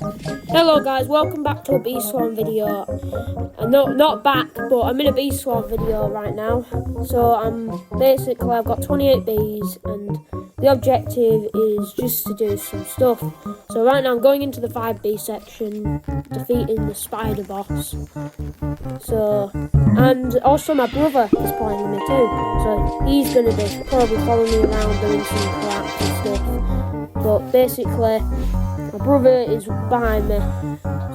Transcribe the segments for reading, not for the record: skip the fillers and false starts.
Hello guys, welcome back to a Bee Swarm video. Not back, but I'm in a Bee Swarm video right now. So I've got 28 bees and the objective is just to do some stuff. So right now I'm going into the 5B section, defeating the spider boss. And also my brother is playing with me too. So he's going to be probably following me around doing some collapse and stuff. But basically, my brother is behind me,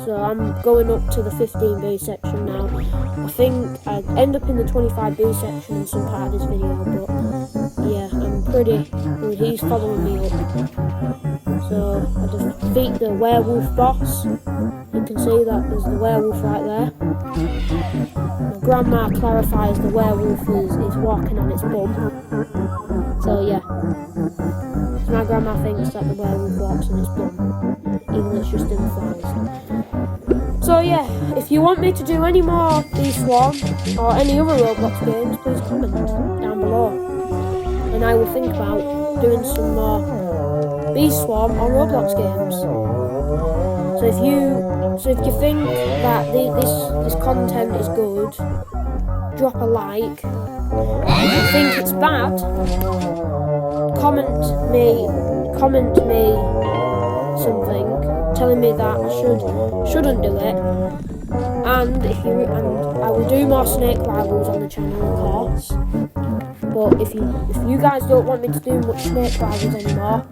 so I'm going up to the 15B section now. I think I'd end up in the 25B section in some part of this video, but yeah, I'm pretty good. He's following me up. So I defeat the werewolf boss. You can see that there's the werewolf right there. My grandma clarifies the werewolf is walking on its bum. So yeah. My grandma thinks that the werewolf walks on its bum, even though it's just in the flowers. So yeah, if you want me to do any more Bee Swarm or any other Roblox games, please comment down below, and I will think about doing some more Bee Swarm or Roblox games. So if you think that this content is good, drop a like. If you think it's bad, comment me something telling me that I shouldn't do it, and I will do more snake rivals on the channel, of course. But if you guys don't want me to do much snake rivals anymore,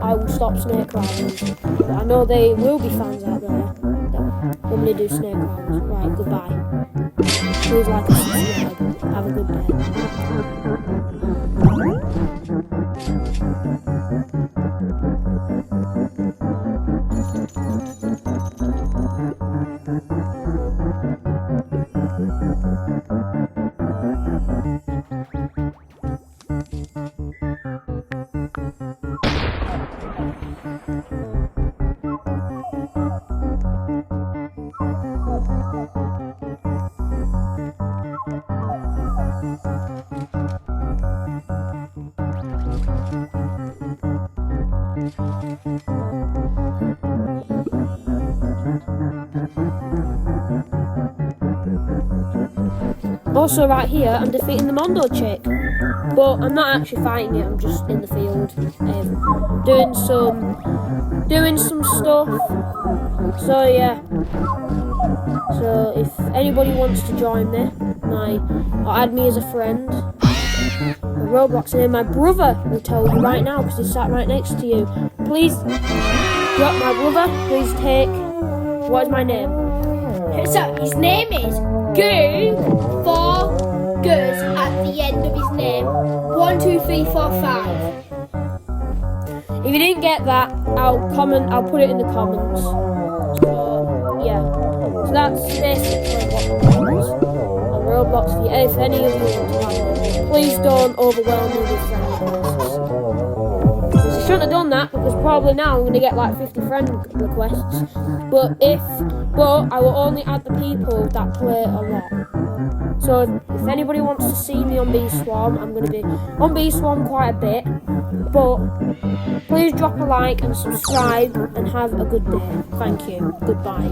I will stop snake rivals. But I know there will be fans out there that want me to do snake rivals. Right, goodbye. Please like and subscribe. Have a good day. Also right here, I'm defeating the Mondo chick, but I'm not actually fighting it. I'm just in the field, doing some stuff. So yeah. So if anybody wants to join me, or add me as a friend, my Roblox name, my brother will tell you right now because he's sat right next to you. Please, my brother, please take. What is my name? So his name is Goo. 4 Goos at the end of his name. 1, 2, 3, 4, 5. If you didn't get that, I'll put it in the comments. So yeah. So that's basically what it is on Roblox. If any of you want to like it, please don't overwhelm me with friend requests. I shouldn't have done that because probably now I'm going to get like 50 friend requests. But I will only add the people that play a lot. So if anybody wants to see me on Bee Swarm, I'm going to be on Bee Swarm quite a bit. But please drop a like and subscribe and have a good day. Thank you. Goodbye.